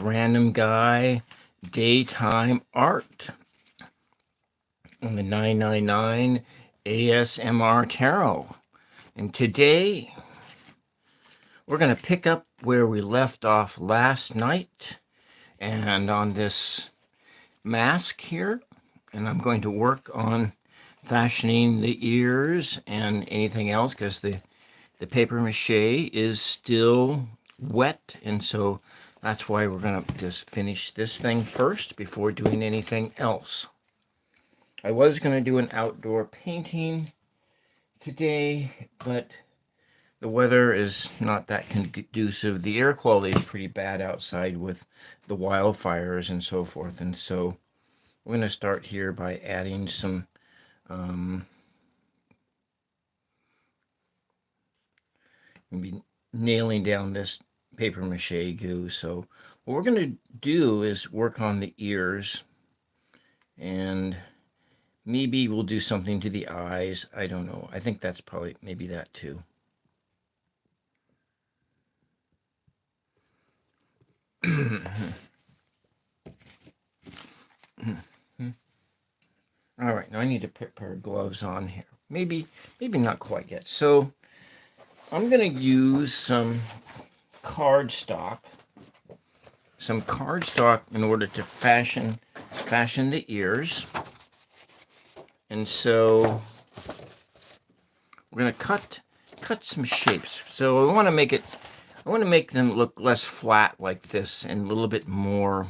Random Guy Daytime Art on the 999 ASMR Tarot. And today we're going to pick up where we left off last night and on this mask here. And I'm going to work on fashioning the ears and anything else because the paper mache is still wet, and so that's why we're going to just finish this thing first before doing anything else. I was going to do an outdoor painting today, but the weather is not that conducive. The air quality is pretty bad outside with the wildfires and so forth, and so we're going to start here by adding some be nailing down this paper mache goo. So what we're going to do is work on the ears, and maybe we'll do something to the eyes. I don't know. I think that's probably maybe that too. All right, now I need to put a pair of gloves on here. Maybe not quite yet. So I'm going to use some cardstock in order to fashion the ears. And so we're going to cut some shapes. So I want to make them look less flat like this and a little bit more.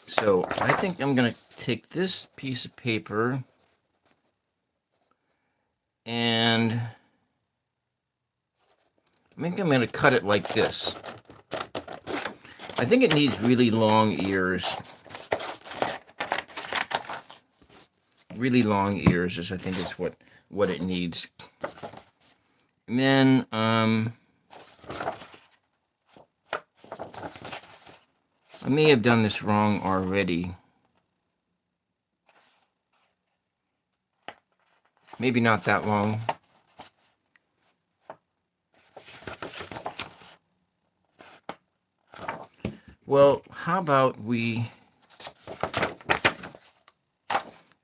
So I think I'm going to take this piece of paper and I think I'm going to cut it like this. I think it needs really long ears. Really long ears is, I think, is what it needs. And then I may have done this wrong already. Maybe not that long. Well, how about we...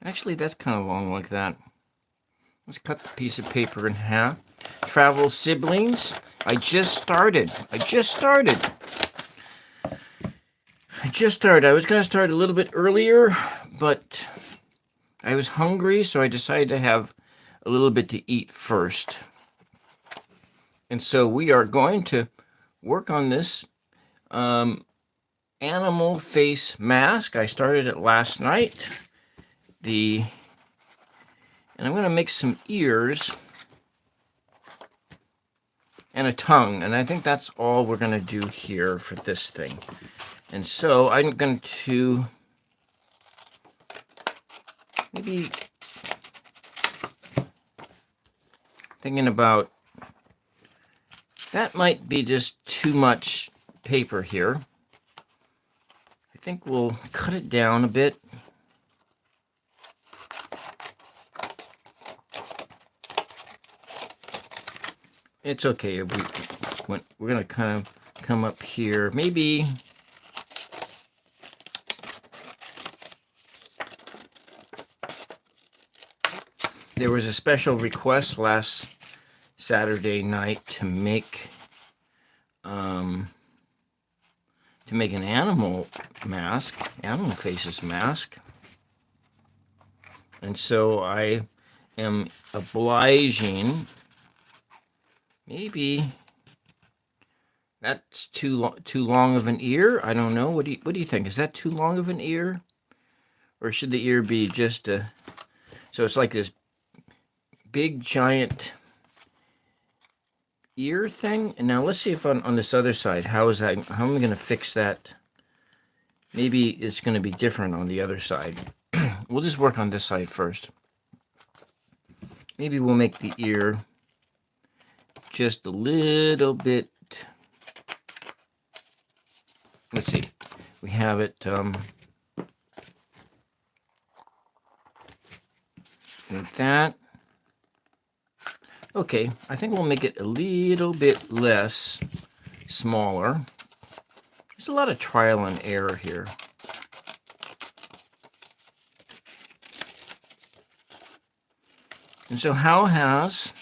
Actually, that's kind of long like that. Let's cut the piece of paper in half. Travel siblings. I just started. I was going to start a little bit earlier, but I was hungry, so I decided to have a little bit to eat first. And so we are going to work on this animal face mask. I started it last night. And I'm going to make some ears and a tongue, and I think that's all we're going to do here for this thing. And so I'm going to maybe thinking about that might be just too much paper here. I think we'll cut it down a bit. It's okay if we're going to kind of come up here. Maybe there was a special request last Saturday night to make an animal faces mask. And so I am obliging. Maybe that's too long of an ear. I don't know. What do you think? Is that too long of an ear, or should the ear be just a? So it's like this big giant ear thing. And now let's see if on this other side, how am I going to fix that? Maybe it's going to be different on the other side. We'll just work on this side first. Maybe we'll make the ear just a little bit. Let's see. We have it like that. Okay, I think we'll make it a little bit less smaller. There's a lot of trial and error here. And so how has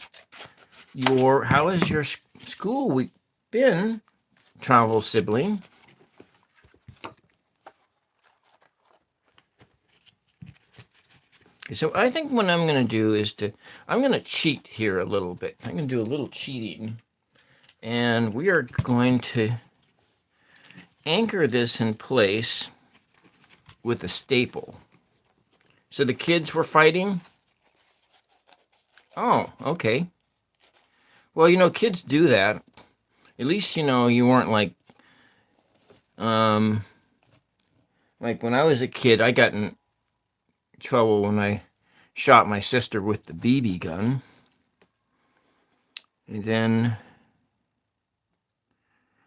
your school week been, travel sibling? So I think what I'm going to do is I'm going to cheat here a little bit. I'm going to do a little cheating. And we are going to anchor this in place with a staple. So the kids were fighting? Oh, okay. Well, kids do that. At least, you weren't like when I was a kid, I got in trouble when I shot my sister with the BB gun. And then,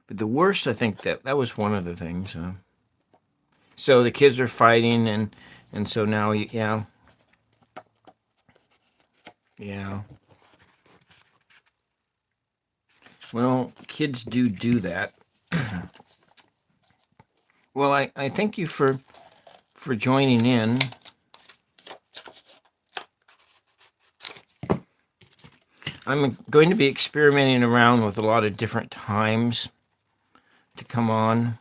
but the worst, I think that was one of the things. So the kids are fighting, and so now, yeah. Well, kids do that. Well, I thank you for joining in. I'm going to be experimenting around with a lot of different times to come on.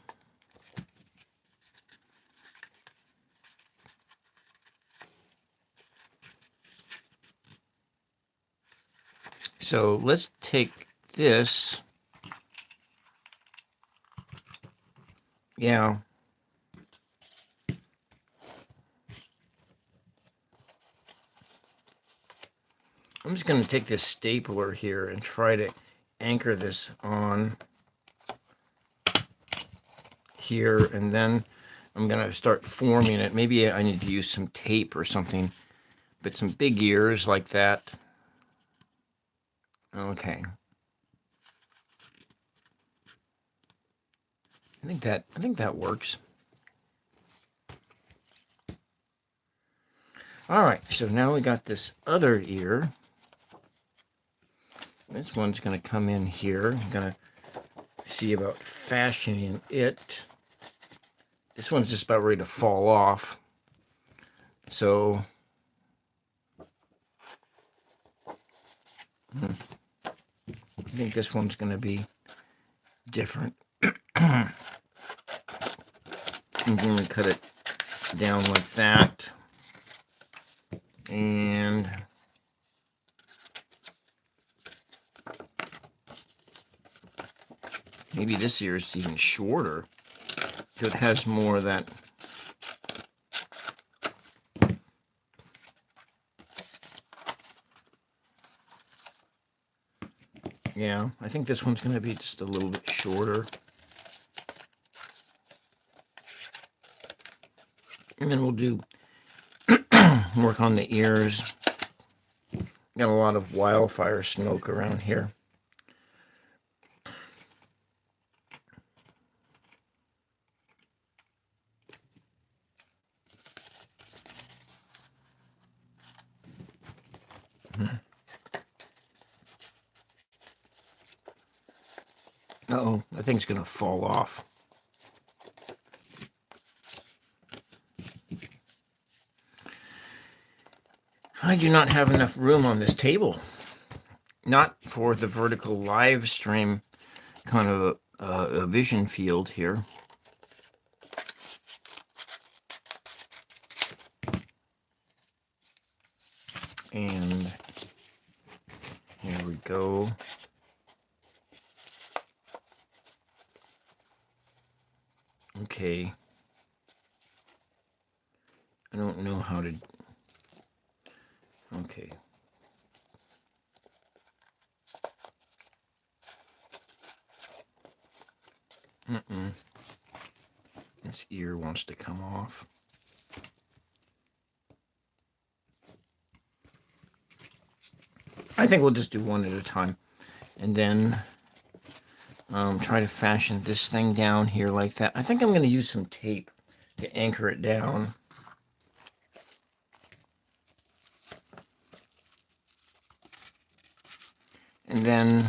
So let's take this. Yeah. I'm just going to take this stapler here and try to anchor this on here, and then I'm going to start forming it. Maybe I need to use some tape or something, but some big ears like that. Okay. I think that works. All right, so now we got this other ear. This one's going to come in here. I'm going to see about fashioning it. This one's just about ready to fall off. So, I think this one's going to be different. I'm going to cut it down like that. And maybe this ear is even shorter, so it has more of that. Yeah, I think this one's going to be just a little bit shorter. And then we'll do work on the ears. Got a lot of wildfire smoke around here. Uh-oh, that thing's going to fall off. I do not have enough room on this table. Not for the vertical live stream kind of a vision field here. And here we go. Okay. I don't know how to. Okay. This ear wants to come off. I think we'll just do one at a time. And then try to fashion this thing down here like that. I think I'm going to use some tape to anchor it down. And then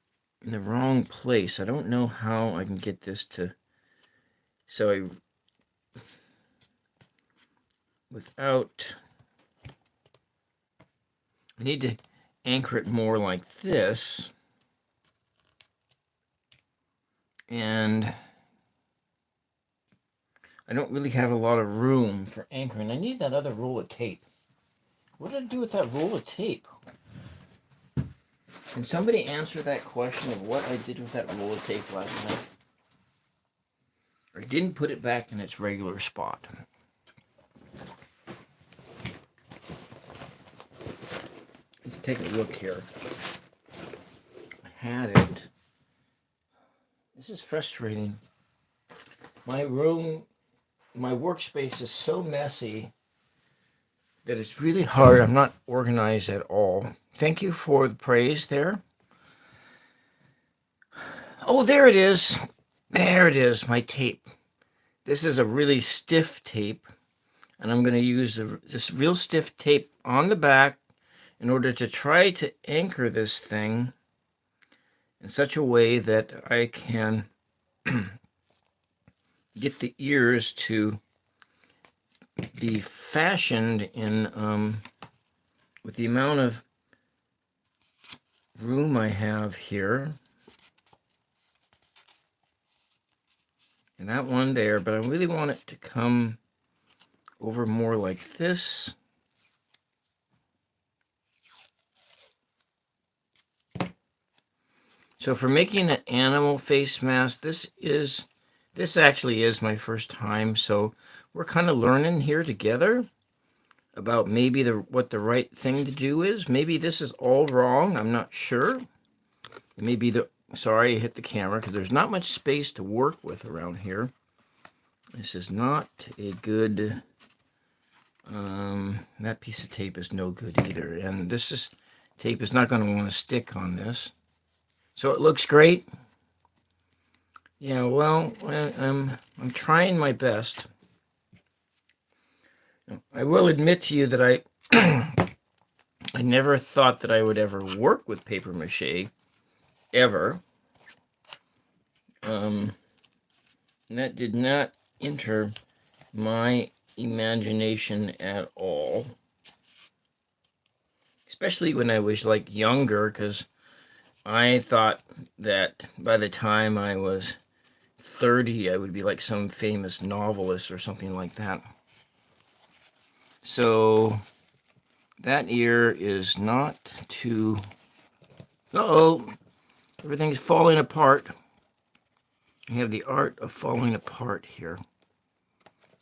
in the wrong place. I don't know how I can get this to, so I need to anchor it more like this. And I don't really have a lot of room for anchoring. I need that other roll of tape. What did I do with that roll of tape? Can somebody answer that question of what I did with that roll of tape last night? I didn't put it back in its regular spot. Let's take a look here. I had it. This is frustrating. My room, my workspace is so messy that it's really hard. I'm not organized at all. Thank you for the praise there. Oh, there it is. There it is, my tape. This is a really stiff tape, and I'm going to use this real stiff tape on the back in order to try to anchor this thing in such a way that I can get the ears to be fashioned in with the amount of room I have here. And that one there, but I really want it to come over more like this. So for making an animal face mask, this actually is my first time, so we're kind of learning here together about maybe what the right thing to do is. Maybe this is all wrong, I'm not sure. It may be sorry I hit the camera because there's not much space to work with around here. This is not a good, that piece of tape is no good either. And tape is not going to want to stick on this. So it looks great. Yeah, well, I'm trying my best. I will admit to you that I never thought that I would ever work with paper mache, ever. That did not enter my imagination at all. Especially when I was like younger, because I thought that by the time I was 30, I would be like some famous novelist or something like that. So that ear is not too... Uh-oh, everything's falling apart. I have the art of falling apart here.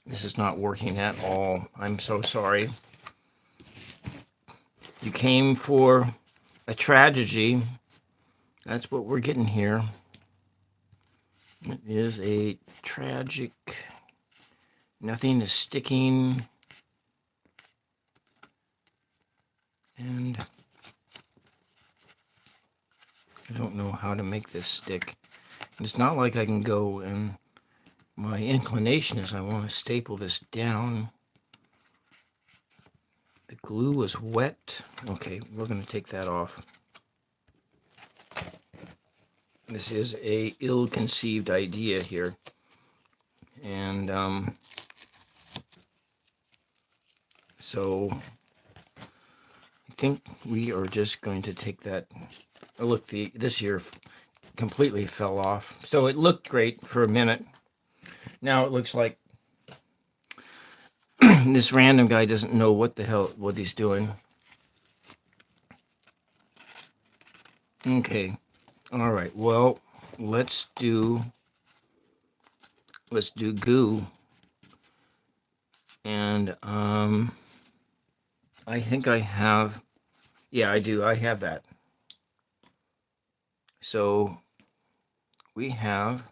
This is not working at all. I'm so sorry. You came for a tragedy. That's what we're getting here. It is a tragic... Nothing is sticking. And I don't know how to make this stick. It's not like I can go, and my inclination is I want to staple this down. The glue was wet. Okay, we're going to take that off. This is a ill-conceived idea here. And so I think we are just going to take that. Oh, look, this here completely fell off. So it looked great for a minute. Now it looks like this random guy doesn't know what he's doing. Okay. All right. Well, let's do goo. And I think I have, yeah, I do. I have that. So we have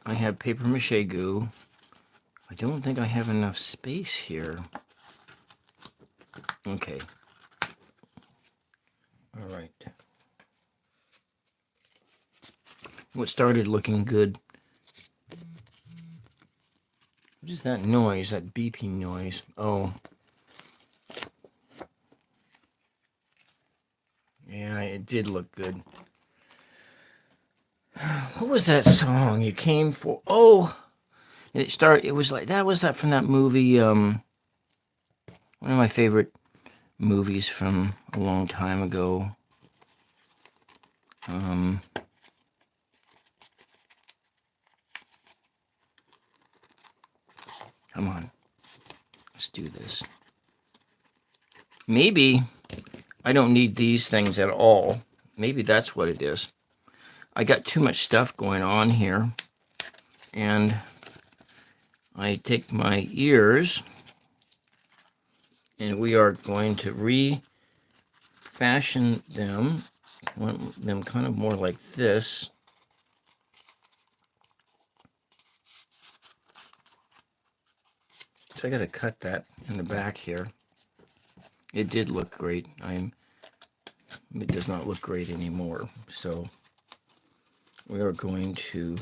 I have paper mache goo. I don't think I have enough space here. Okay. All right. What started looking good. What is that noise, that beeping noise? Oh, did look good. What was that song you came for? Oh, and it was like that. Was that from that movie? One of my favorite movies from a long time ago. Come on, let's do this. Maybe I don't need these things at all. Maybe that's what it is. I got too much stuff going on here. And I take my ears and we are going to refashion them. I want them kind of more like this. So I got to cut that in the back here. It did look great. It does not look great anymore. So we are going to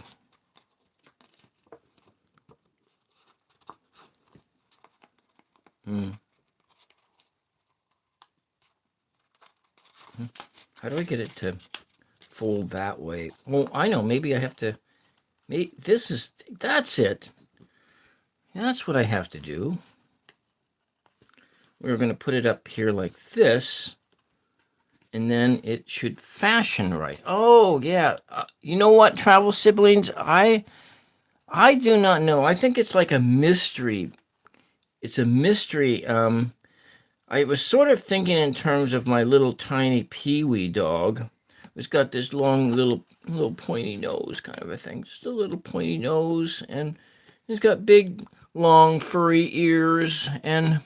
how do I get it to fold that way? Well, I know. Maybe I have to. That's it. That's what I have to do. We're going to put it up here like this, and then it should fashion right. Oh, yeah. You know what, travel siblings? I do not know. I think it's like a mystery. It's a mystery. I was sort of thinking in terms of my little tiny peewee dog. It's got this long little pointy nose kind of a thing. Just a little pointy nose, and it's got big, long, furry ears, and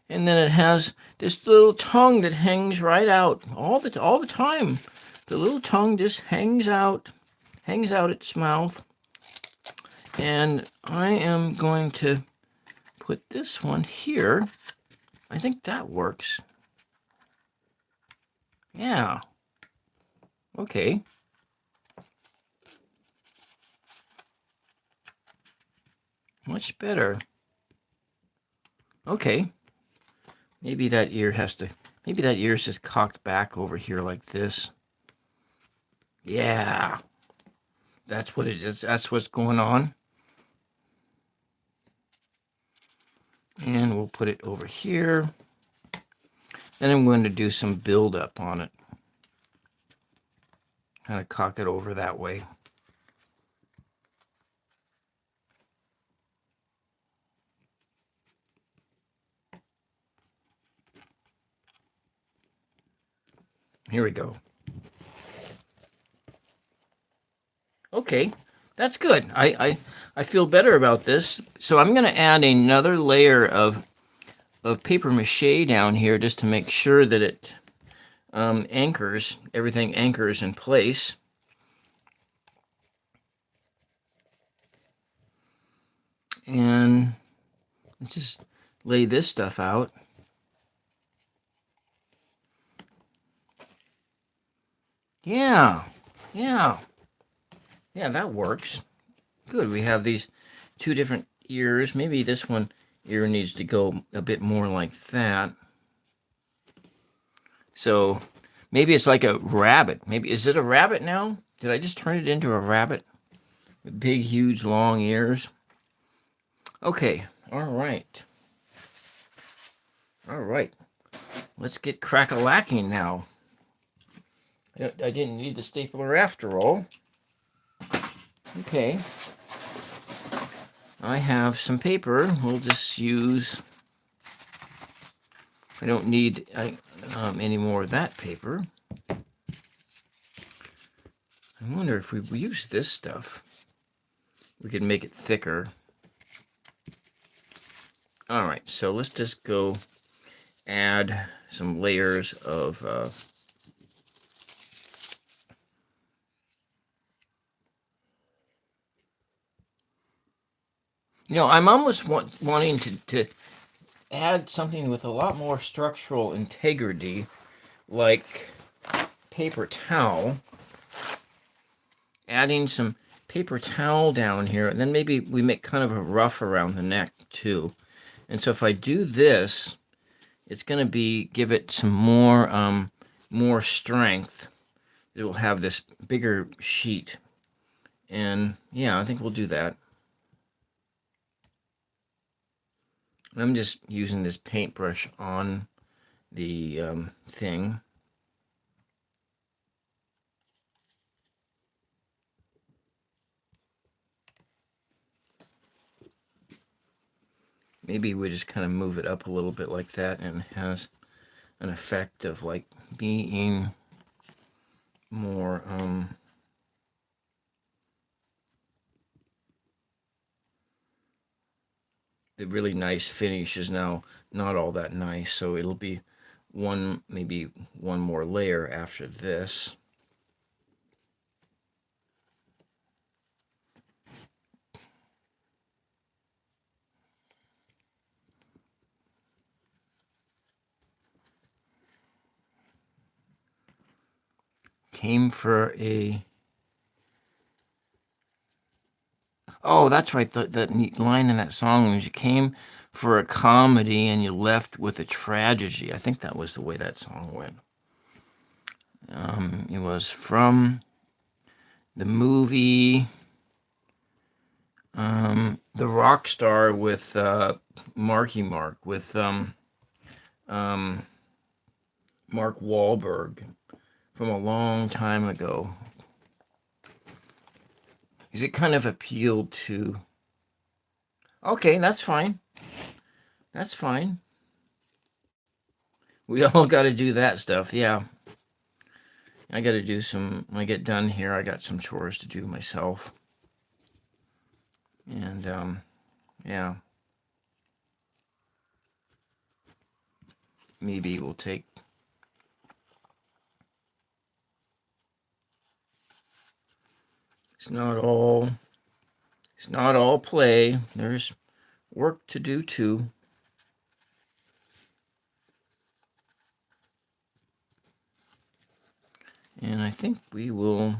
then it has this little tongue that hangs right out all the time. The little tongue just hangs out its mouth. And I am going to put this one here. I think that works. Yeah. Okay. Much better. Okay. Maybe that ear is just cocked back over here like this. Yeah. That's what it is. That's what's going on. And we'll put it over here. Then I'm going to do some build up on it. Kind of cock it over that way. Here we go. Okay, that's good. I feel better about this. So I'm going to add another layer of paper mache down here just to make sure that it everything anchors in place. And let's just lay this stuff out. Yeah, that works. Good, we have these two different ears. Maybe this one ear needs to go a bit more like that. So maybe it's like a rabbit. Maybe, is it a rabbit now? Did I just turn it into a rabbit? With big, huge, long ears. Okay, all right. All right. Let's get crack-a-lacking now. I didn't need the stapler after all. Okay. I have some paper. We'll just use... I don't need any more of that paper. I wonder if we use this stuff, we could make it thicker. All right, so let's just go add some layers of I'm almost wanting to add something with a lot more structural integrity, like paper towel. Adding some paper towel down here, and then maybe we make kind of a ruff around the neck too. And so if I do this, it's going to give it some more more strength, it will have this bigger sheet. And yeah, I think we'll do that. I'm just using this paintbrush on the thing. Maybe we just kind of move it up a little bit like that, and it has an effect of like being more the really nice finish is now not all that nice, so it'll be maybe one more layer after this. Came for a Oh, that's right. That neat line in that song was, you came for a comedy and you left with a tragedy. I think that was the way that song went. It was from the movie The Rock Star with Marky Mark, with Mark Wahlberg from a long time ago. Is it kind of appealed to... Okay, that's fine. That's fine. We all got to do that stuff, yeah. I got to do some, when I get done here, I got some chores to do myself. And, yeah. Maybe we'll take... It's not all play. There's work to do too. And I think we will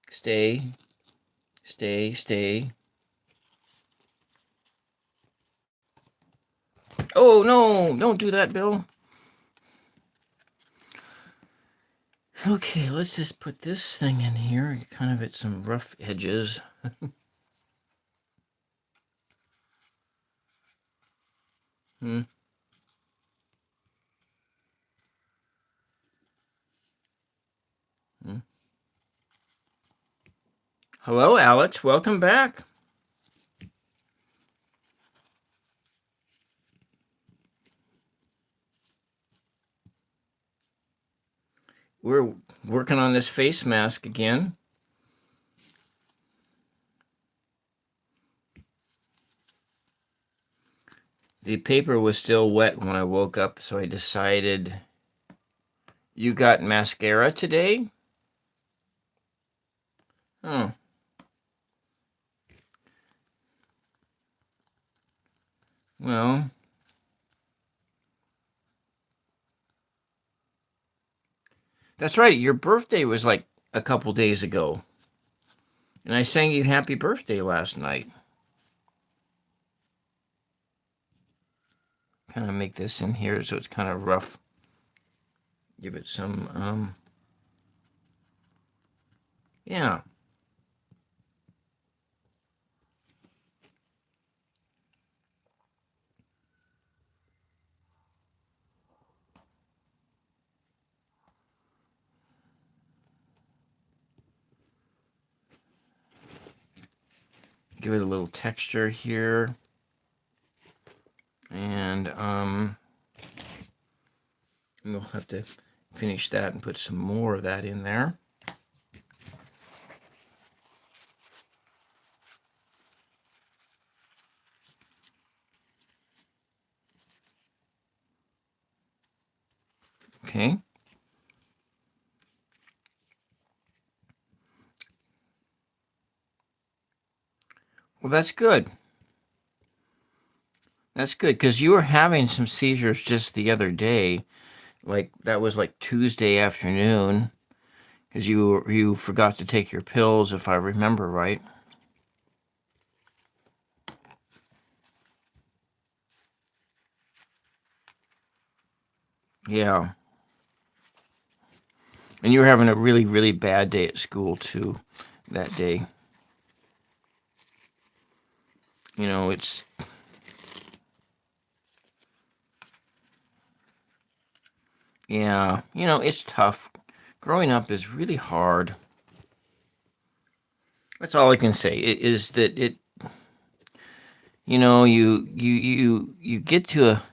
stay. Oh, no, don't do that, Bill. Okay, let's just put this thing in here, kind of at some rough edges. Hmm. Hmm. Hello, Alex. Welcome back. We're working on this face mask again. The paper was still wet when I woke up, so I decided... You got mascara today? Oh. Well... That's right, your birthday was like a couple days ago. And I sang you happy birthday last night. Kind of make this in here so it's kind of rough. Give it some, yeah. Give it a little texture here. And we'll have to finish that and put some more of that in there. Okay. Well, that's good. That's good, because you were having some seizures just the other day. Like, that was like Tuesday afternoon, because you forgot to take your pills, if I remember right. Yeah. And you were having a really, really bad day at school too that day. You know, it's yeah, it's tough. Growing up is really hard. That's all I can say. Is that you get to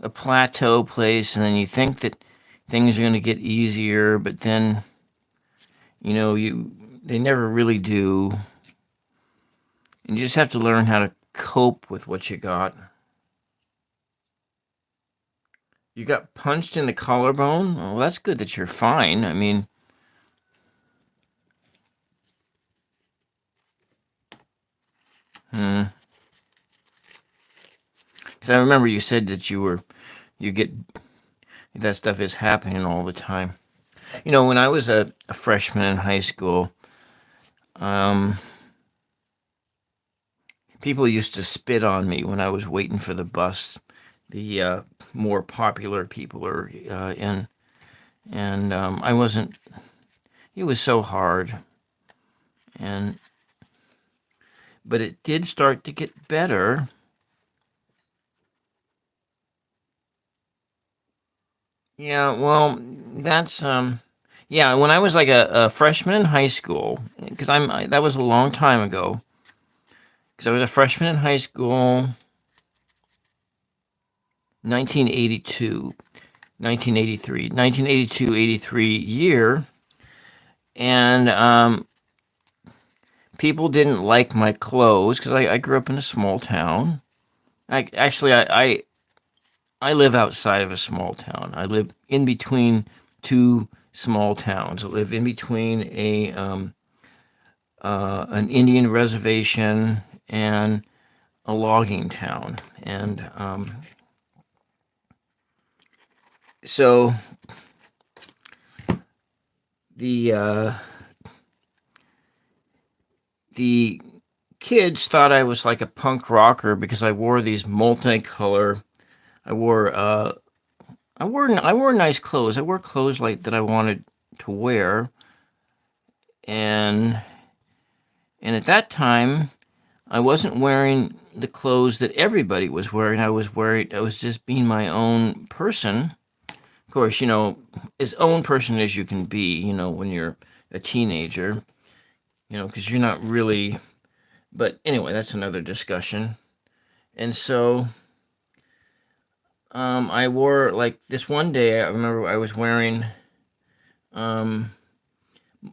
a plateau place and then you think that things are going to get easier, but then you they never really do. And you just have to learn how to cope with what you got. You got punched in the collarbone? Well, that's good that you're fine. I mean, because I remember you said that you get that stuff is happening all the time. When I was a freshman in high school, um, people used to spit on me when I was waiting for the bus. The more popular people are in, and I wasn't. It was so hard, and but it did start to get better. Yeah, well, that's yeah. When I was like a freshman in high school, because that was a long time ago. Because I was a freshman in high school, 1982, 1983, 1982, 83 year, and people didn't like my clothes because I grew up in a small town. I live outside of a small town. I live in between two small towns. I live in between an Indian reservation and a logging town, and so the the kids thought I was like a punk rocker because I wore these multicolor. I wore I wore nice clothes. I wore clothes like that I wanted to wear, and at that time I wasn't wearing the clothes that everybody was wearing. I was just being my own person. Of course, as own person as you can be, when you're a teenager, because you're not really. But anyway, that's another discussion. And so I wore like this one day. I remember I was wearing um,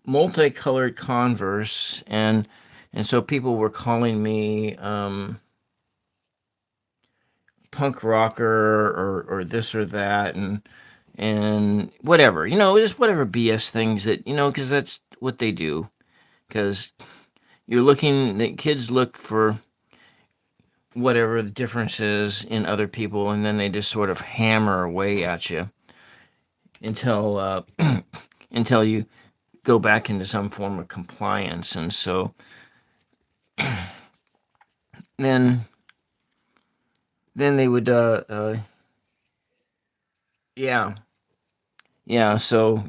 multicolored Converse, and so people were calling me punk rocker or this or that, and whatever, just whatever BS things that because that's what they do. Because the kids look for whatever the difference is in other people, and then they just sort of hammer away at you until until you go back into some form of compliance. And so then they would yeah, so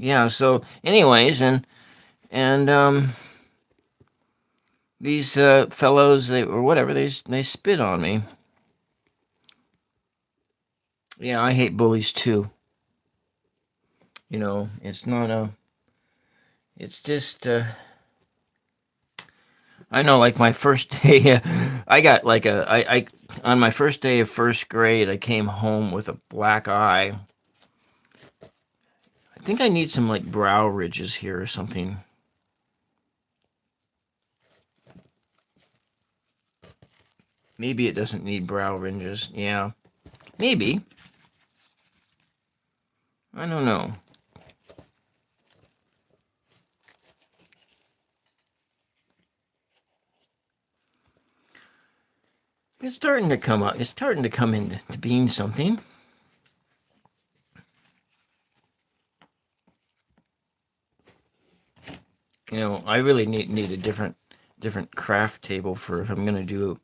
anyways, and these fellows, or whatever, they spit on me. Yeah, I hate bullies too. It's not a. It's just. I know, like my first day, I got like I on my first day of first grade, I came home with a black eye. I think I need some like brow ridges here or something. Maybe it doesn't need brow ridges. Yeah, maybe. I don't know. It's starting to come up. It's starting to come into being something. I really need a different craft table for if I'm going to do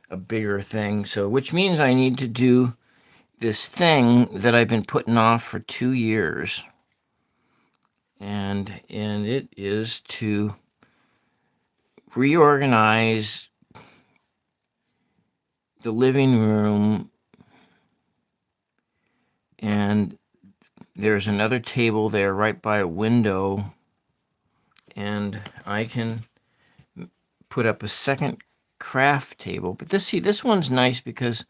a bigger thing. So, which means I need to do this thing that I've been putting off for 2 years. And it is to reorganize the living room, and there's another table there right by a window, and I can put up a second craft table. But this one's nice because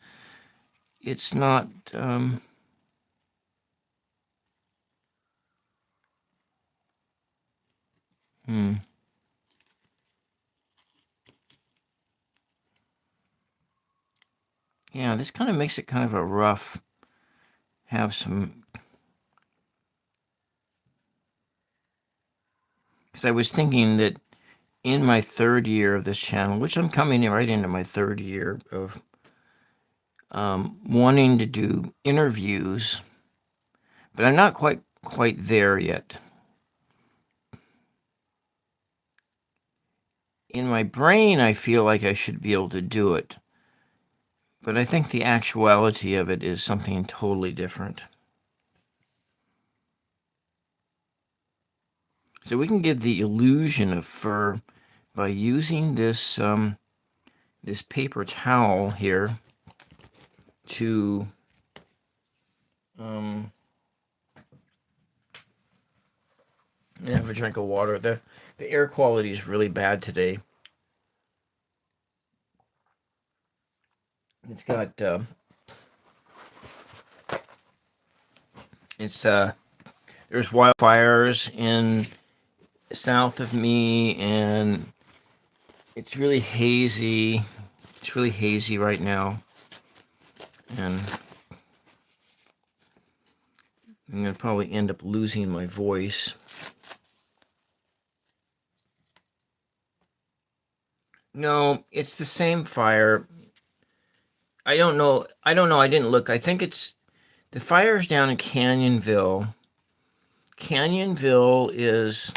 it's not yeah, this kind of makes it kind of a rough, have some, because I was thinking that in my 3rd year of this channel, which I'm coming in right into my 3rd year of wanting to do interviews, but I'm not quite there yet. In my brain, I feel like I should be able to do it, but I think the actuality of it is something totally different. So we can give the illusion of fur by using this this paper towel here to have a drink of water. The air quality is really bad today. It's got there's wildfires in south of me, and it's really hazy. It's really hazy right now, and I'm gonna probably end up losing my voice. No, it's the same fire. I don't know. I didn't look. I think it's the fire's down in Canyonville. Canyonville is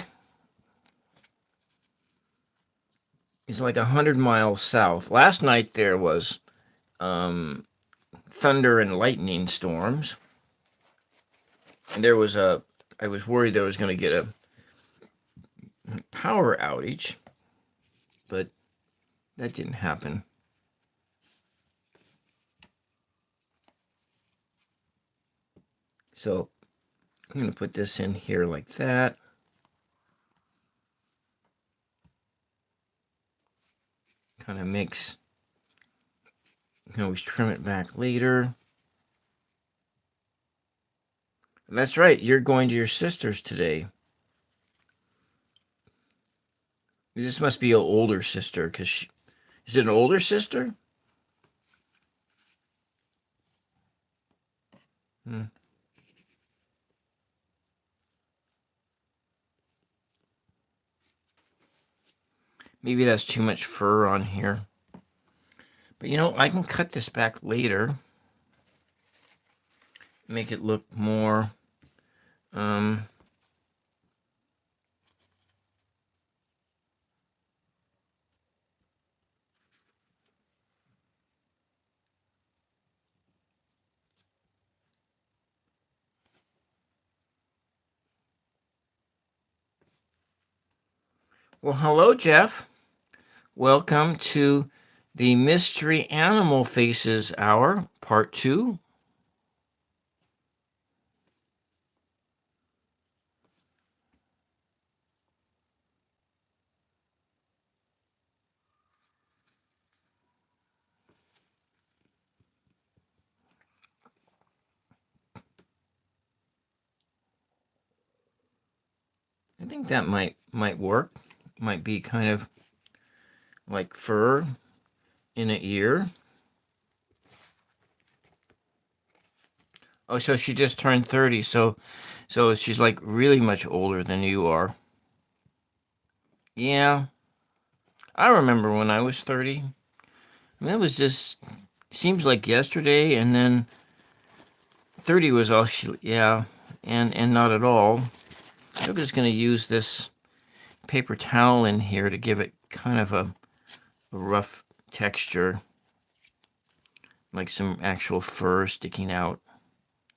like 100 miles south. Last night there was thunder and lightning storms, and I was worried there was going to get a power outage, but that didn't happen. So I'm going to put this in here like that. Kind of makes, you can always trim it back later. That's right, you're going to your sister's today. This must be an older sister, because is it an older sister? Maybe that's too much fur on here. But I can cut this back later. Make it look more well, hello, Jeff. Welcome to the Mystery Animal Faces Hour, Part 2. I think that might work. Might be kind of like fur in an ear. Oh, so she just turned 30, so she's like really much older than you are. Yeah. I remember when I was 30. I mean, it was just seems like yesterday, and then 30 was all yeah, and not at all. I'm just going to use this paper towel in here to give it kind of a rough texture. like some actual fur sticking out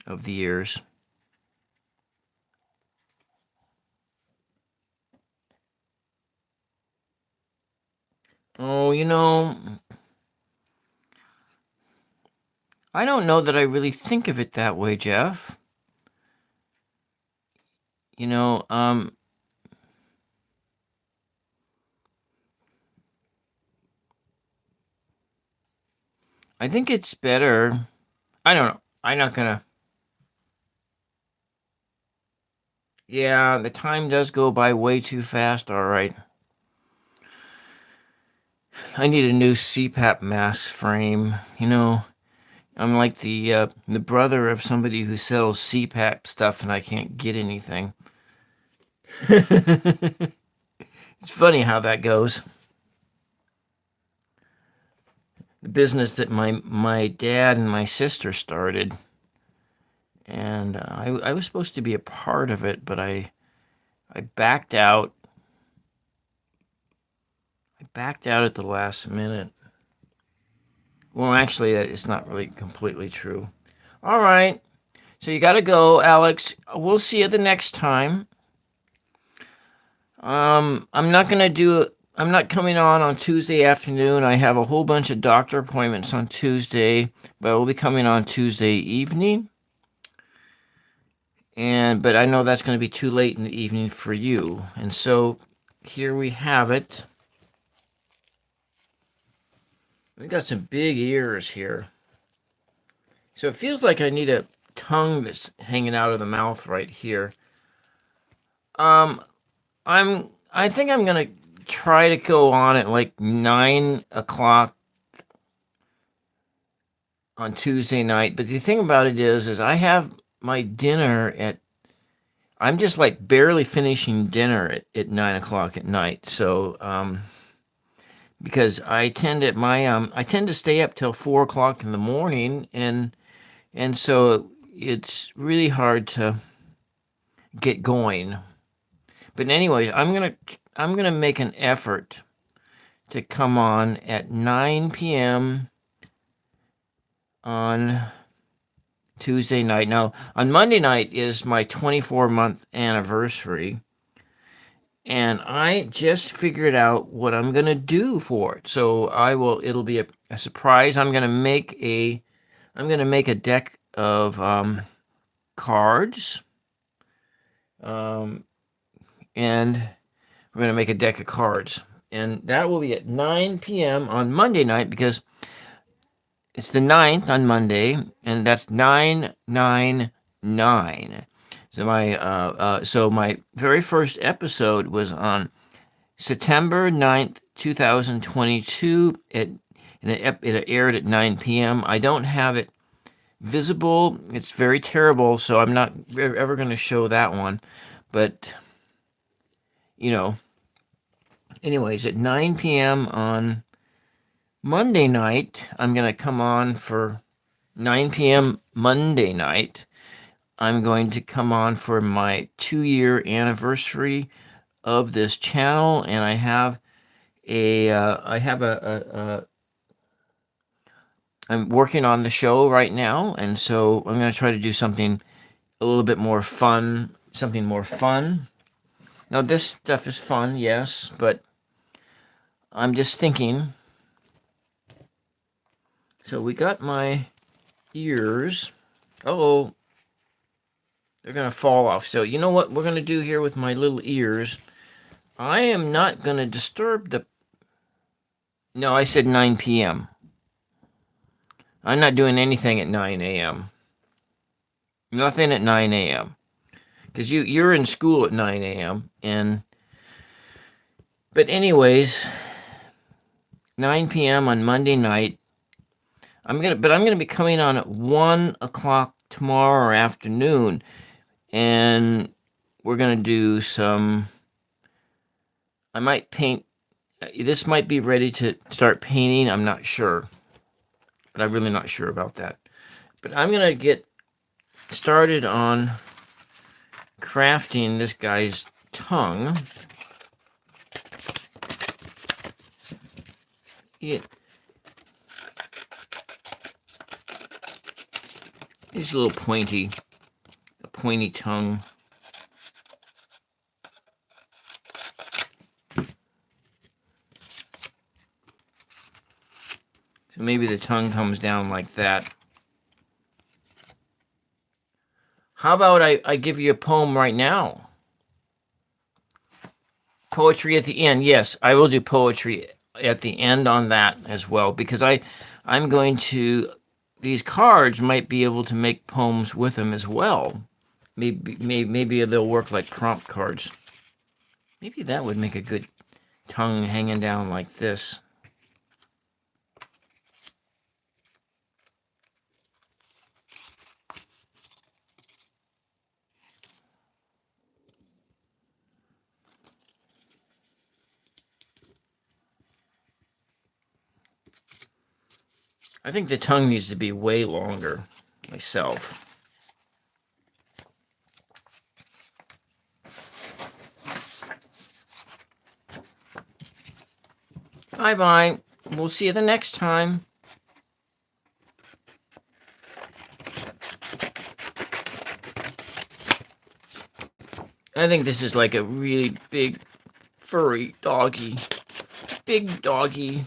of the ears. Oh, I don't know that I really think of it that way, Jeff. You know, I think it's better. I don't know. I'm not gonna. Yeah, the time does go by way too fast. All right. I need a new CPAP mask frame. I'm like the brother of somebody who sells CPAP stuff, and I can't get anything. It's funny how that goes. The business that my dad and my sister started, and I was supposed to be a part of it, but I backed out. I backed out at the last minute. Well, actually, it's not really completely true. All right. So you got to go, Alex. We'll see you the next time. I'm not gonna do. I'm not coming on Tuesday afternoon. I have a whole bunch of doctor appointments on Tuesday, but I will be coming on Tuesday evening. But I know that's going to be too late in the evening for you. And so here we have it. We got some big ears here. So it feels like I need a tongue that's hanging out of the mouth right here. I think I'm gonna try to go on at like 9 o'clock on Tuesday night. But the thing about it is I have my dinner at. I'm just like barely finishing dinner at 9 o'clock at night. So because I tend to stay up till 4 o'clock in the morning, and so it's really hard to get going. But anyway, I'm gonna make an effort to come on at 9 p.m. on Tuesday night. Now, on Monday night is my 24-month anniversary, and I just figured out what I'm gonna do for it. So it'll be a surprise. I'm gonna make a deck of cards, and we're gonna make a deck of cards, and that will be at 9 p.m. on Monday night because it's the 9th on Monday, and that's 999. So my very first episode was on September 9th, 2022. It aired at 9 p.m. I don't have it visible. It's very terrible, so I'm not ever going to show that one. But, anyways, at 9 p.m. on Monday night, I'm going to come on for 9 p.m. Monday night. I'm going to come on for my 2-year anniversary of this channel, and I have I'm working on the show right now, and so I'm going to try to do something a little bit more fun, something more fun. Now, this stuff is fun, yes, but I'm just thinking. So we got my ears. Uh-oh. They're going to fall off. So you know what we're going to do here with my little ears? I am not going to disturb the... No, I said 9 p.m. I'm not doing anything at 9 a.m. Nothing at 9 a.m. Because you're in school at 9 a.m. But anyways, 9 p.m. on Monday night. I'm gonna be coming on at 1 o'clock tomorrow afternoon, and we're gonna do some. I might paint. This might be ready to start painting. I'm not sure, but I'm really not sure about that. But I'm gonna get started on crafting this guy's tongue. He's a little pointy, a pointy tongue. So maybe the tongue comes down like that. How about I give you a poem right now? Poetry at the end. Yes, I will do poetry at the end on that as well, because I'm going to, these cards might be able to make poems with them as well. Maybe they'll work like prompt cards. Maybe that would make a good tongue hanging down like this. I think the tongue needs to be way longer myself. Bye-bye. We'll see you the next time. I think this is like a really big, furry doggy. Big doggy.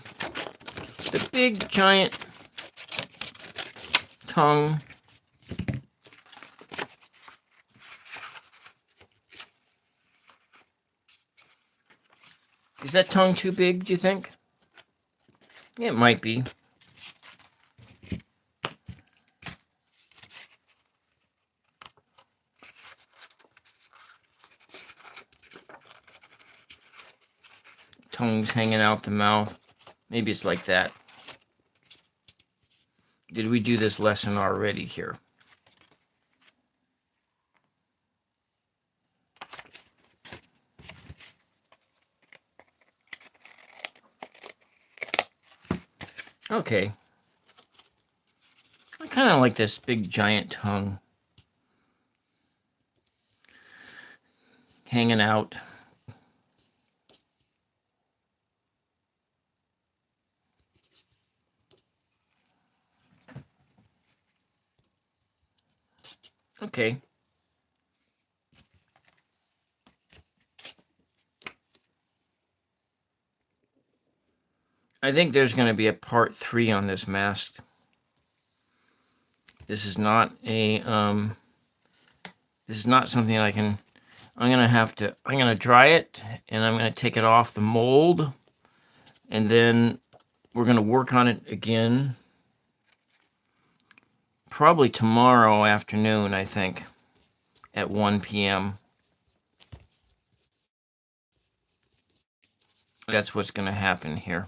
The big, giant tongue. Is that tongue too big, do you think? Yeah, it might be. Tongue's hanging out the mouth. Maybe it's like that. Did we do this lesson already here? Okay. I kind of like this big giant tongue hanging out. Okay. I think there's going to be a part 3 on this mask. This is not a this is not something I'm going to dry it, and I'm going to take it off the mold, and then we're going to work on it again probably tomorrow afternoon, I think, at 1 p.m. That's what's going to happen here.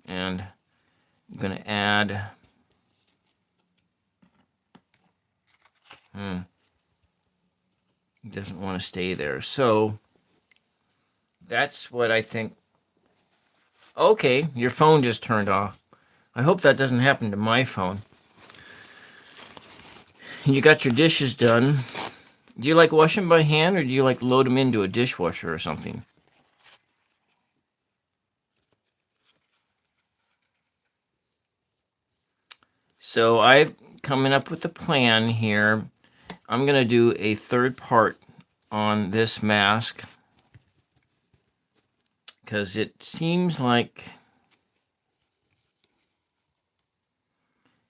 And I'm going to add It doesn't want to stay there. So that's what I think. Okay, your phone just turned off. I hope that doesn't happen to my phone. You got your dishes done. Do you like wash them by hand, or do you like load them into a dishwasher or something? So I'm coming up with a plan here. I'm going to do a third part on this mask because it seems like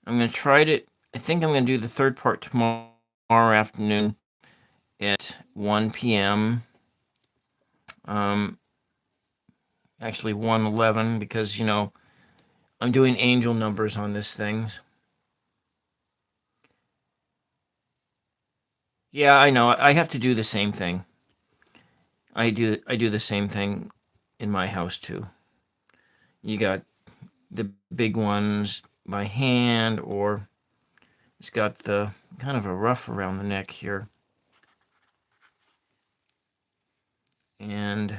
I'm going to try to, I think I'm going to do the third part tomorrow afternoon at 1 p.m. Actually 1:11, because, I'm doing angel numbers on this things. Yeah, I know. I have to do the same thing. I do the same thing in my house too. You got the big ones by hand, or it's got the kind of a ruff around the neck here. And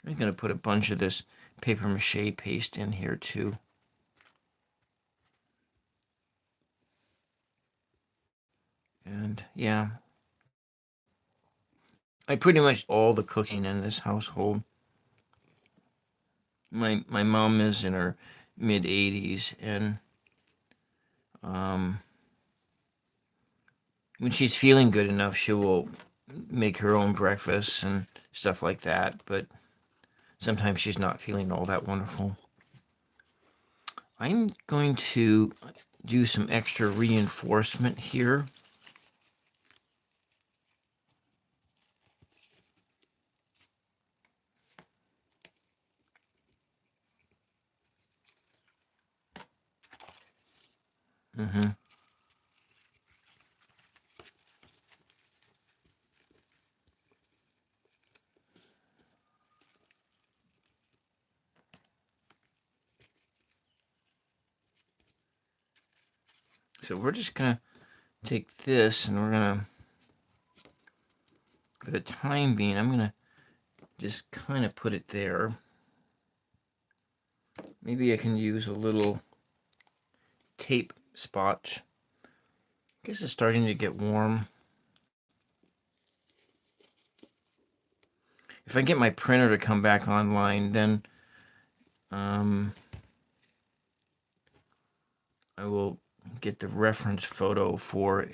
I'm going to put a bunch of this paper mache paste in here too. And yeah, I pretty much all the cooking in this household. My mom is in her mid 80s, and When she's feeling good enough, she will make her own breakfast and stuff like that. But sometimes she's not feeling all that wonderful. I'm going to do some extra reinforcement here. So we're just going to take this and we're going to, for the time being, I'm going to just kind of put it there. Maybe I can use a little tape spot. I guess it's starting to get warm. If I get my printer to come back online, then I will get the reference photo for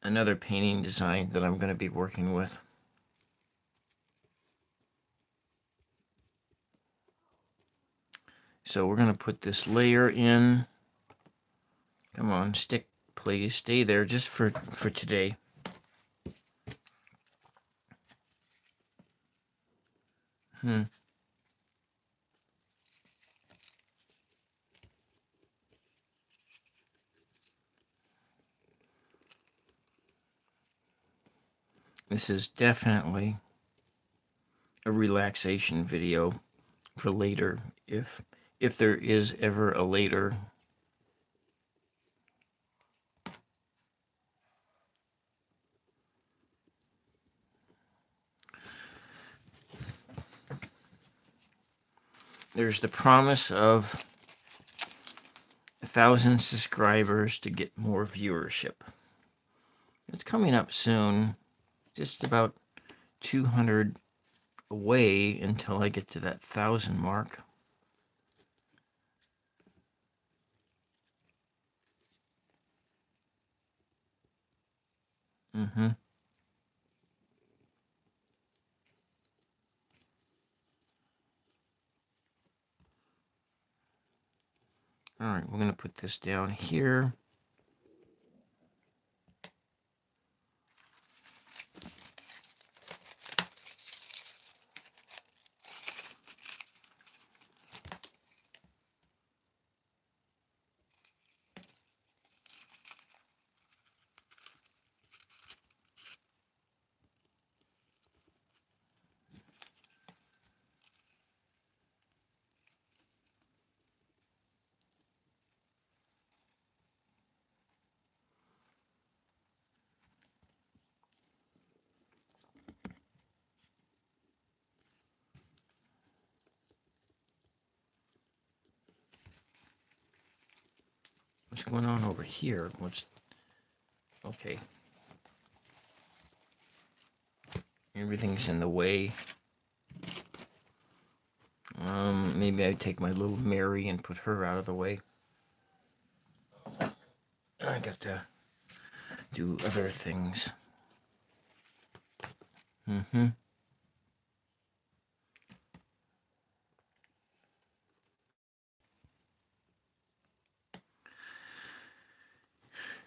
another painting design that I'm going to be working with. So we're going to put this layer in. Come on, stick, please. Stay there just for today. This is definitely a relaxation video for later, if there is ever a later. There's the promise of 1,000 subscribers to get more viewership. It's coming up soon, just about 200 away until I get to that 1,000 mark. All right, we're going to put this down here. What's going on over here? Okay. Everything's in the way. Maybe I take my little Mary and put her out of the way. I got to do other things.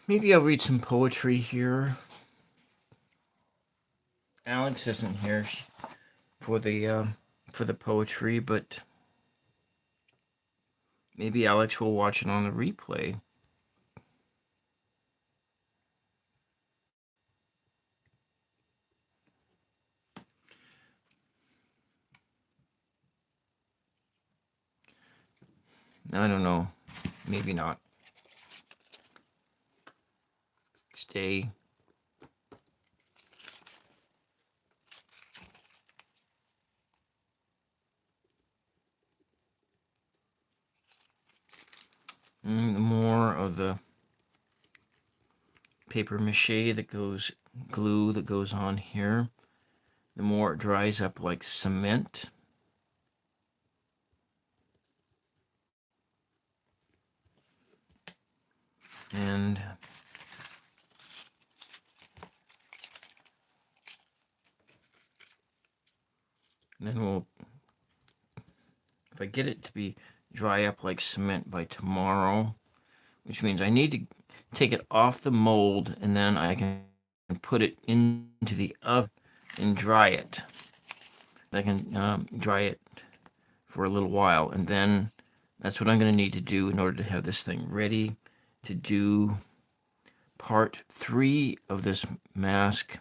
Maybe I'll read some poetry here. Alex isn't here for the poetry, but maybe Alex will watch it on the replay. I don't know. Maybe not. Stay. More of the paper mache glue that goes on here. The more it dries up like cement. And then we'll, if I get it to be dry up like cement by tomorrow, which means I need to take it off the mold and then I can put it into the oven and dry it. I can dry it for a little while, and then that's what I'm going to need to do in order to have this thing ready to do part 3 of this mask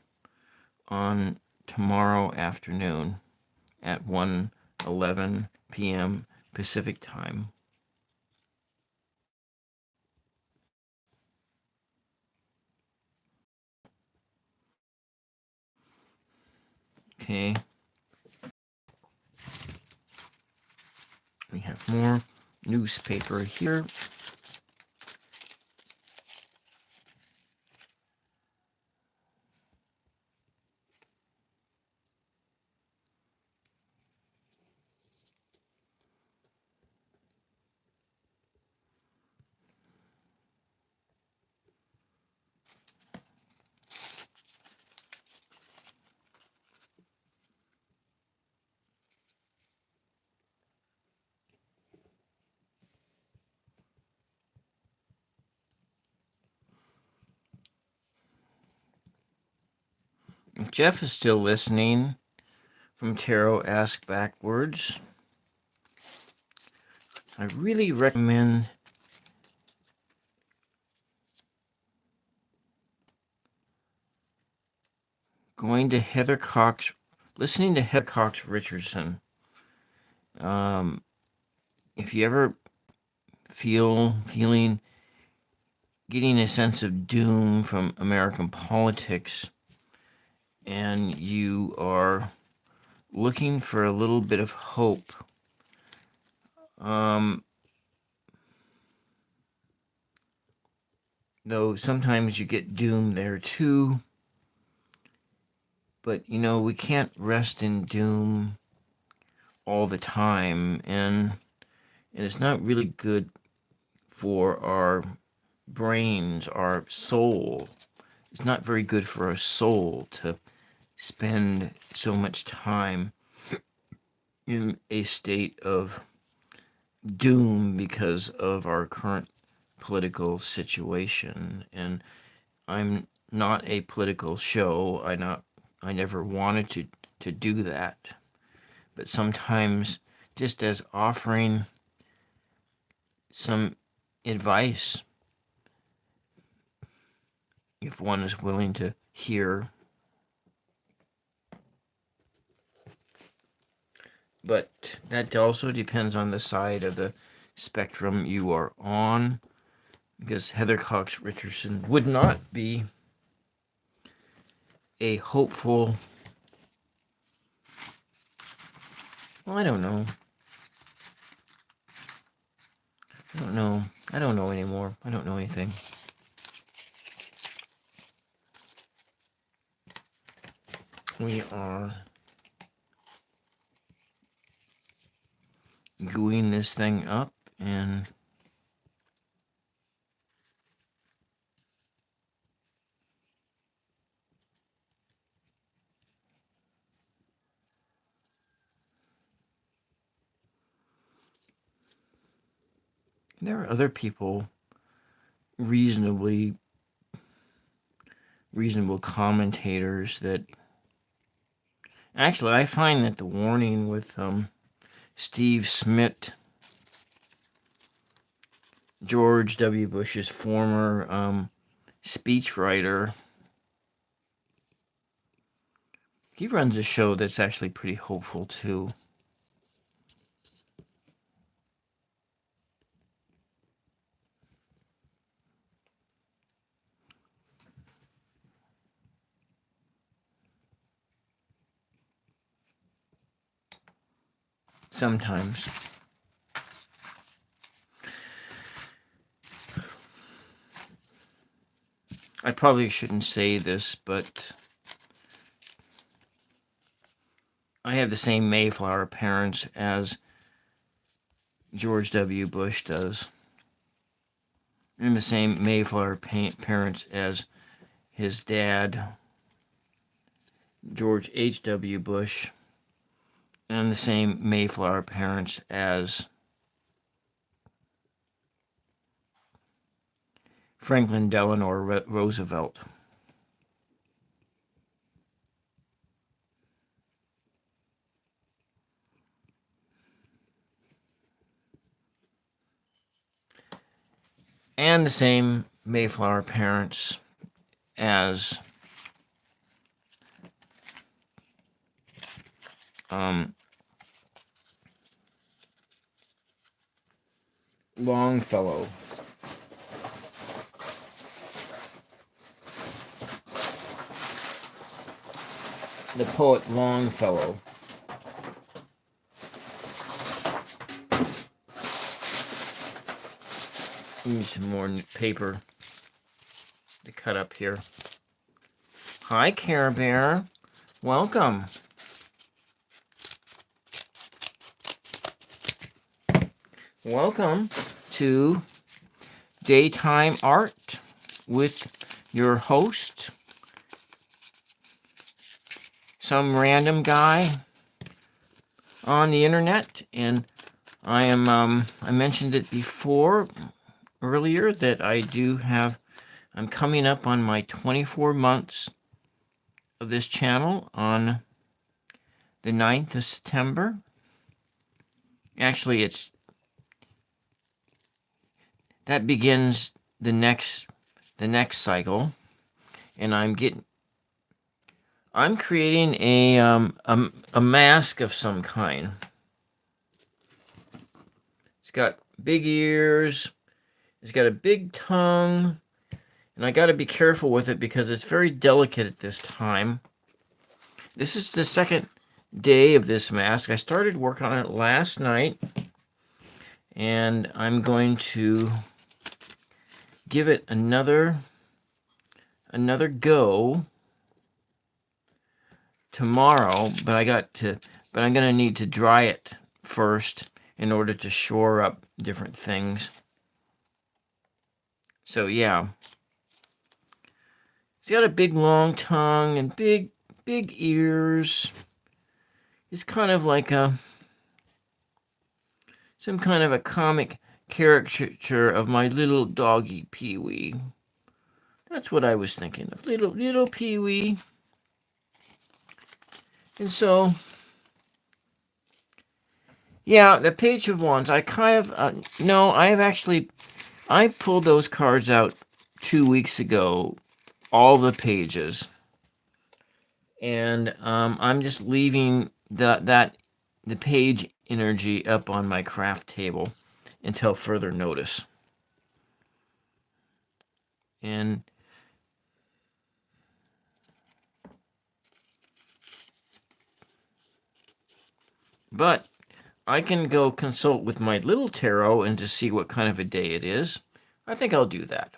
on tomorrow afternoon at 1:11 p.m. Pacific time. Okay. We have more newspaper here. If Jeff is still listening from Tarot Ask Backwards, I really recommend going to Heather Cox, listening to Heather Cox Richardson. If you ever feeling getting a sense of doom from American politics, and you are looking for a little bit of hope, though sometimes you get doom there too. But we can't rest in doom all the time, and it's not really good for our brains, our soul. It's not very good for our soul to spend so much time in a state of doom because of our current political situation. And I'm not a political show. I never wanted to do that. But sometimes, just as offering some advice, if one is willing to hear. But that also depends on the side of the spectrum you are on, because Heather Cox Richardson would not be a hopeful, well, I don't know. I don't know anymore. I don't know anything. We are gooing this thing up, and there are other people, reasonable commentators that actually I find that the warning with Steve Smith, George W. Bush's former speechwriter, he runs a show that's actually pretty hopeful too. Sometimes. I probably shouldn't say this, but I have the same Mayflower parents as George W. Bush does. and the same Mayflower parents as his dad, George H.W. Bush, and the same Mayflower parents as Franklin Delano Roosevelt. And the same Mayflower parents as Longfellow. The poet Longfellow. Need some more paper to cut up here. Hi, Care Bear. Welcome. Welcome to Daytime Art with your host, some random guy on the internet. And I am, I mentioned it before, earlier, that I'm coming up on my 24 months of this channel on the 9th of September. Actually, that begins the next cycle, and I'm creating a mask of some kind. It's got big ears, it's got a big tongue, and I got to be careful with it because it's very delicate at this time. This is the second day of this mask. I started work on it last night, and I'm going to give it another go tomorrow, but I'm going to need to dry it first in order to shore up different things. So yeah, it's got a big long tongue and big ears. It's kind of like some kind of a comic caricature of my little doggy Pee-wee. That's what I was thinking of, little Pee-wee. And so, yeah, the Page of Wands, I kind of, no, I pulled those cards out 2 weeks ago, all the pages. And I'm just leaving the page energy up on my craft table until further notice. But I can go consult with my little tarot and to see what kind of a day it is. I think I'll do that.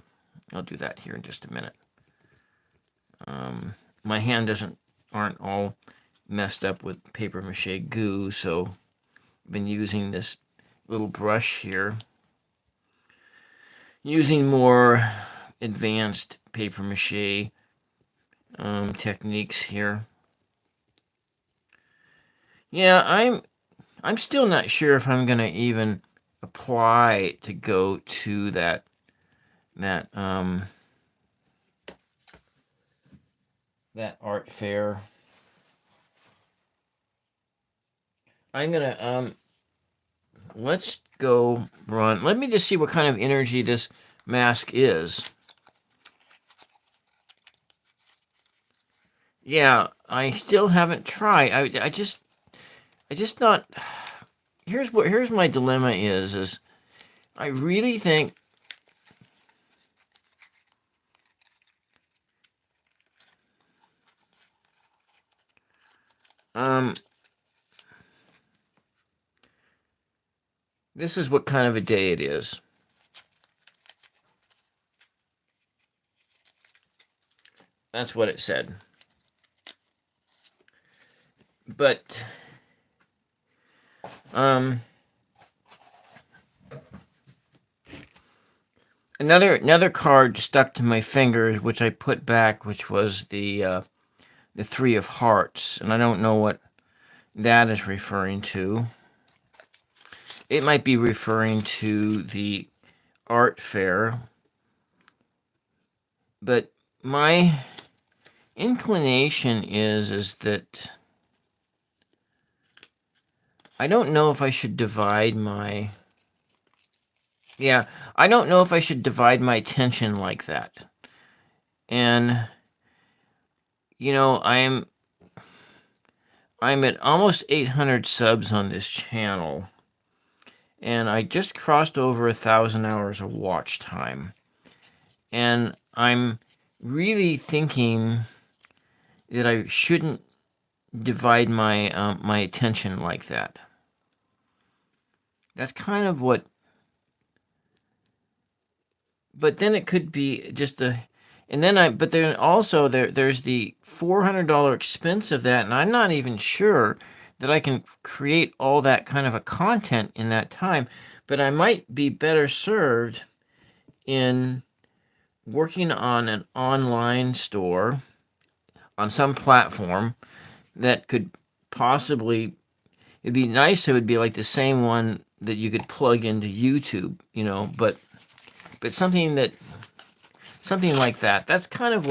I'll do that here in just a minute. My hand aren't all messed up with paper mache goo, so I've been using this little brush here, using more advanced paper mache techniques here. Yeah, I'm still not sure if I'm gonna even apply to go to that art fair. I'm gonna let's go run. Let me just see what kind of energy this mask is. Yeah, I still haven't tried. I just not. Here's my dilemma is I really think this is what kind of a day it is. That's what it said. But another card stuck to my fingers, which I put back, which was the Three of Hearts, and I don't know what that is referring to. It might be referring to the art fair, but my inclination is that I don't know if I should divide my I don't know if I should divide my attention like that. And I'm at almost 800 subs on this channel, and I just crossed over 1,000 hours of watch time. And I'm really thinking that I shouldn't divide my attention like that. That's kind of what. But then it could be just a, and then but then also there's the $400 expense of that, and I'm not even sure that I can create all that kind of a content in that time. But I might be better served in working on an online store on some platform that could possibly, it'd be nice if it would be like the same one that you could plug into YouTube, but something like that. That's kind of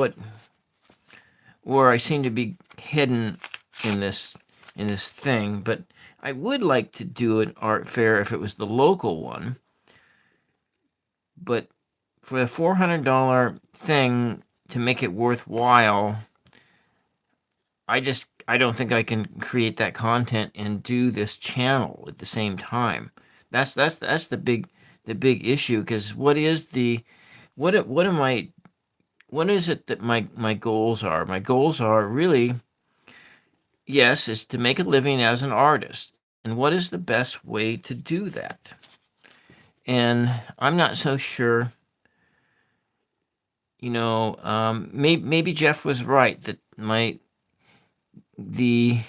where I seem to be hidden in this thing. But I would like to do an art fair if it was the local one. But for the $400 thing to make it worthwhile, I don't think I can create that content and do this channel at the same time. That's the big issue, because what is it that my goals are? My goals are really, yes, is to make a living as an artist. And what is the best way to do that? And I'm not so sure. Maybe Jeff was right that the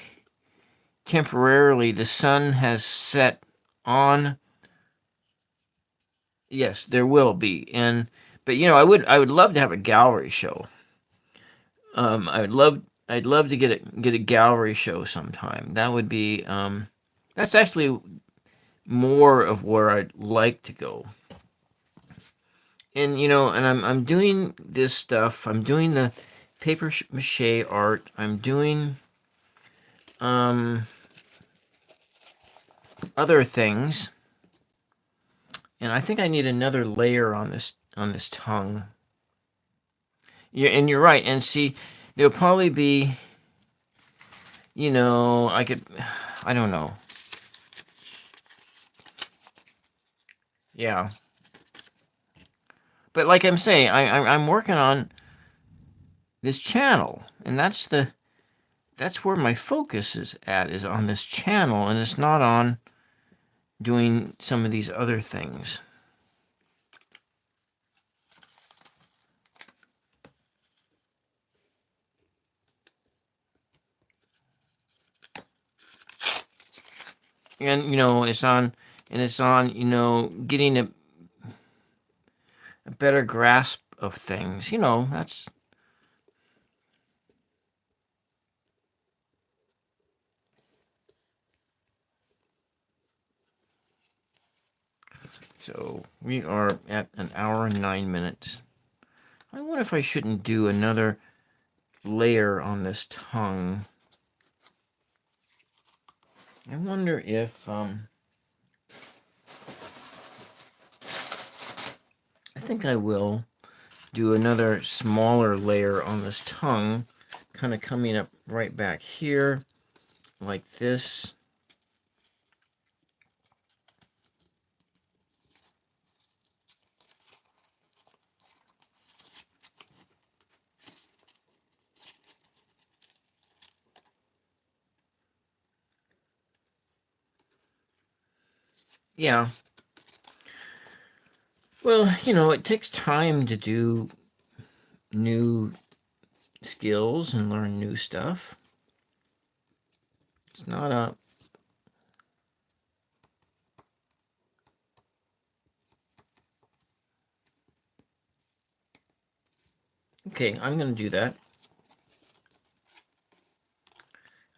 temporarily the sun has set on. Yes, there will be, but I would love to have a gallery show. I'd love to get a gallery show sometime. That would be that's actually more of where I'd like to go. And I'm doing this stuff. I'm doing the paper mache art. I'm doing other things, and I think I need another layer on this tongue. Yeah, and you're right. And see, there'll probably be, I don't know. Yeah. But like I'm saying, I'm working on this channel, and that's where my focus is on this channel, and it's not on doing some of these other things. And it's on getting a better grasp of things. That's so we are at an hour and 9 minutes. I wonder if I shouldn't do another layer on this tongue. I wonder if I think I will do another smaller layer on this tongue, kind of coming up right back here like this. Yeah. Well, it takes time to do new skills and learn new stuff. It's not a Okay, I'm going to do that.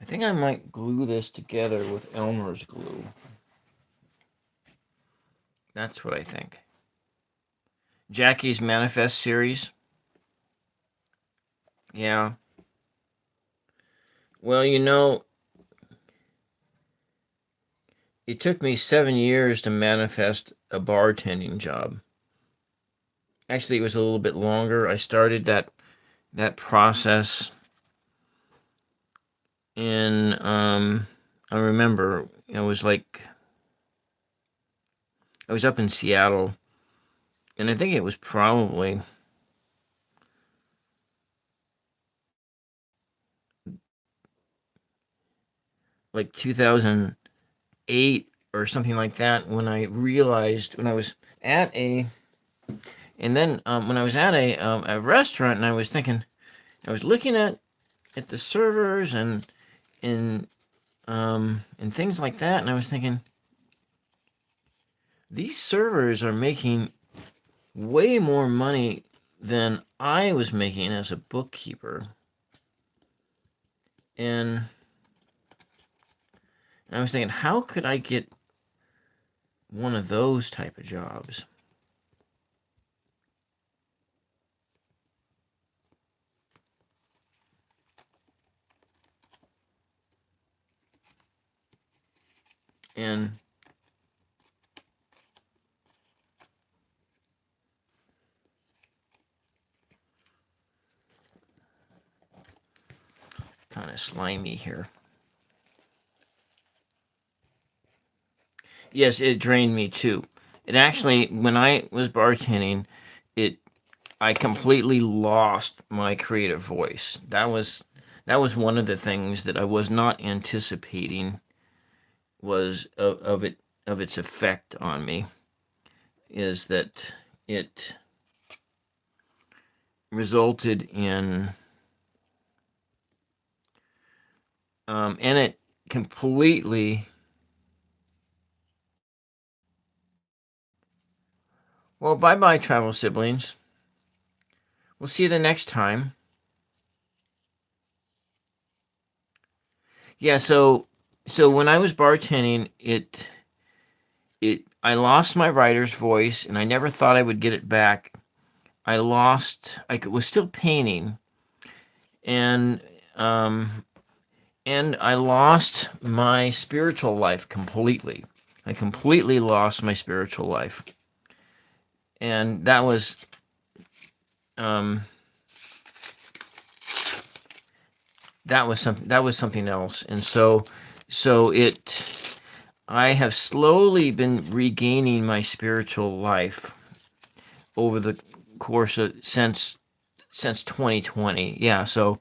I think I might glue this together with Elmer's glue. That's what I think. Jackie's Manifest series. Yeah. Well, it took me 7 years to manifest a bartending job. Actually, it was a little bit longer. I started that process in I remember I was up in Seattle, and I think it was probably like 2008 or something like that when I realized when I was at a and then when I was at a restaurant and I was thinking I was looking at the servers and things like that, and I was thinking these servers are making way more money than I was making as a bookkeeper. And I was thinking, how could I get one of those type of jobs? And kind of slimy here. Yes, it drained me too. It actually, when I was bartending, it I completely lost my creative voice. That was one of the things that I was not anticipating was of its effect on me is that it resulted in and it completely well bye bye travel siblings. We'll see you the next time. Yeah, so when I was bartending, it I lost my writer's voice, and I never thought I would get it back. I was still painting, and um, and I lost my spiritual life completely. I completely lost my spiritual life, and um, that was something else. And so it I have slowly been regaining my spiritual life over the course of since 2020. Yeah, so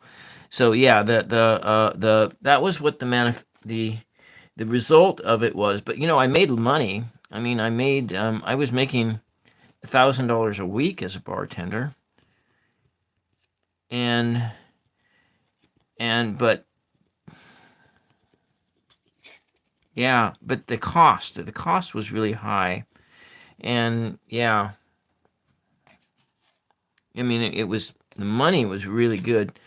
yeah, the that was what the result of it was. But I made money. I mean, I was making $1,000 a week as a bartender, and but yeah, but the cost was really high, and yeah, I mean it was the money was really good,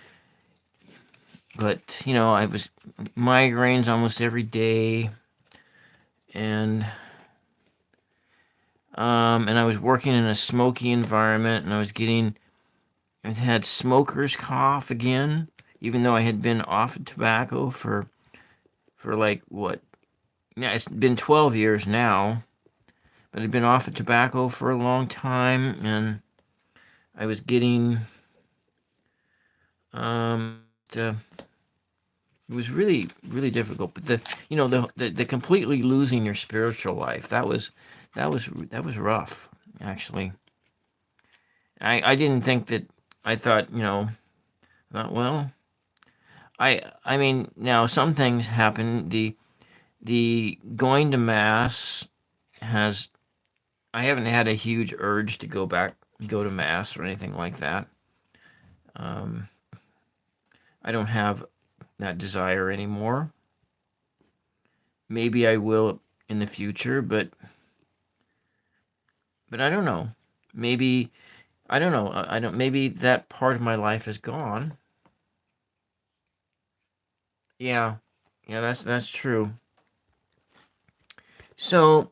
but I was migraines almost every day, and and I was working in a smoky environment, and I had smoker's cough again, even though I had been off of tobacco for like what? Yeah, it's been 12 years now, but I'd been off of tobacco for a long time, and I was getting the it was really really difficult. But the completely losing your spiritual life, that was rough, actually. I didn't think that. I thought, well, I mean, now some things happen. The going to mass has I haven't had a huge urge to go to mass or anything like that. Um, I don't have that desire anymore. Maybe I will in the future, but I don't know. Maybe I don't know. I don't. Maybe that part of my life is gone. Yeah, yeah, that's true. So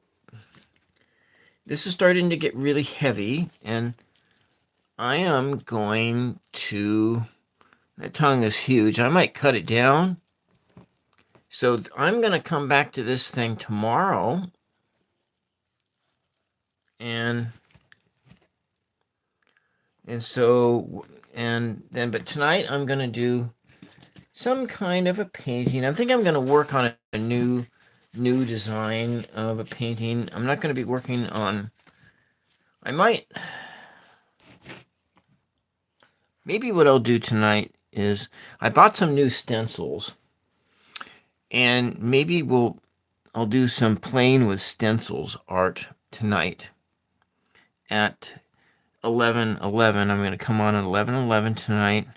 this is starting to get really heavy, and I am going to. That tongue is huge. I might cut it down. So I'm going to come back to this thing tomorrow, and so and then but tonight I'm going to do some kind of a painting. I think I'm going to work on a new design of a painting. I'm not going to be working on. I might. Maybe what I'll do tonight is I bought some new stencils, and maybe I'll do some playing with stencils art tonight at 11:11. I'm going to come on at 11:11 tonight,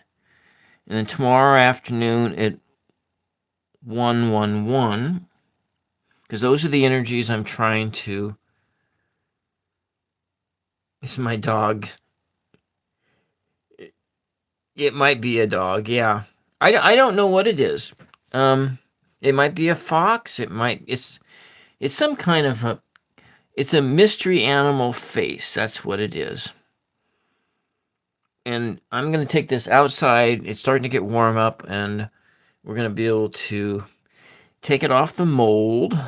and then tomorrow afternoon at 1:11, because those are the energies I'm trying to. It's my dogs. It might be a dog, yeah. I don't know what it is. It might be a fox. It's some kind of a. It's a mystery animal face. That's what it is. And I'm going to take this outside. It's starting to get warm up, and we're going to be able to take it off the mold.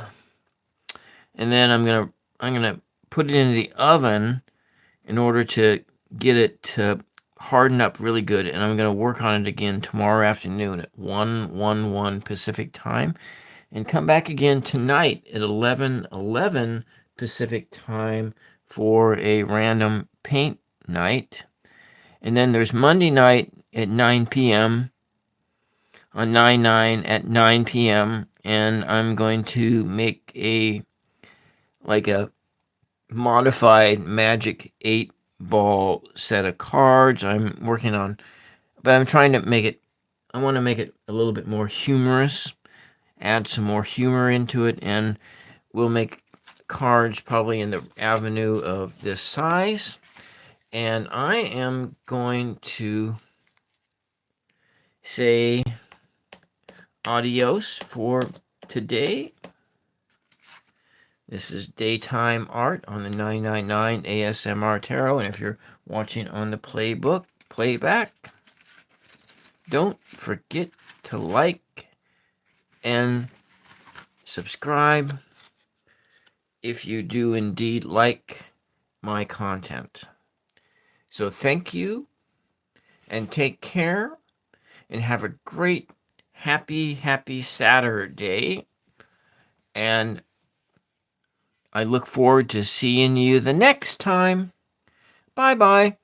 And then I'm going to put it in the oven in order to get it to harden up really good. And I'm going to work on it again tomorrow afternoon at 1:11 Pacific time, and come back again tonight at 11:11 Pacific time for a random paint night. And then there's Monday night at 9 p.m. on 9/9 at 9 p.m. And I'm going to make a modified Magic 8-ball set of cards. I'm working on, but I'm trying to make it. I want to make it a little bit more humorous, add some more humor into it, and we'll make cards probably in the avenue of this size. And I am going to say adios for today. This is Daytime Art on the 999 ASMR Tarot. And if you're watching on the playback, don't forget to like and subscribe if you do indeed like my content. So thank you, and take care, and have a great, happy Saturday. And I look forward to seeing you the next time. Bye-bye.